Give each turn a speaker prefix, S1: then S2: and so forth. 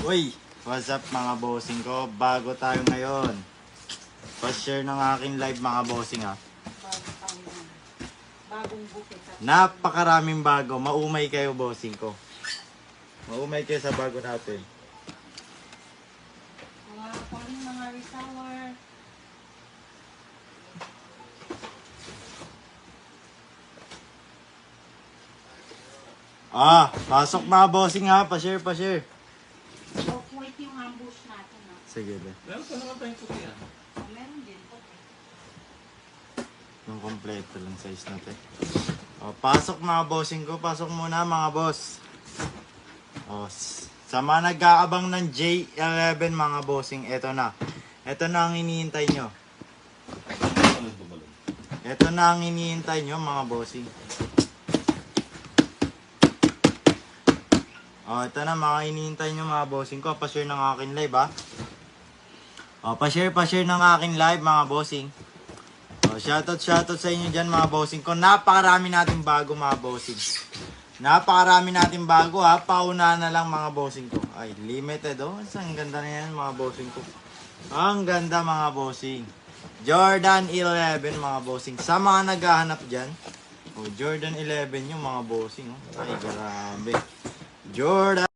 S1: Uy, what's up mga bossing ko? Bago tayo ngayon. Pa-share ng aking live mga bossing ha.
S2: Bagong bukit.
S1: Napakaraming bago. Maumay kayo bossing ko. Maumay kayo sa bago natin.
S2: Mga calling mga resour.
S1: Pasok mga bossing ha. Pa-share.
S2: So, wait yung ambush natin. Ha?
S1: Sige ba.
S3: Meron pa naman tayong puti ah.
S2: Meron din po.
S1: Yung kompleto lang size natin. Pasok mga bossing ko. Pasok muna mga boss. Sa mga nag-aabang ng J11 mga bossing, eto na. Eto na ang iniintay nyo. Eto na ang iniintay nyo mga bossing. Ito na mga iniintay nyo mga bossing ko. Pa-share ng aking live ha. Pa-share ng aking live mga bossing. Shoutout sa inyo dyan mga bossing ko. Napakarami natin bago mga bossing. Napakarami natin bago ha. Pauna na lang mga bossing ko. Ay, limited oh. Ang ganda na yan mga bossing ko. Ang ganda mga bossing. Jordan 11 mga bossing. Sa mga naghahanap dyan. Jordan 11 yung mga bossing. Oh. Ay, grabe. Jordan.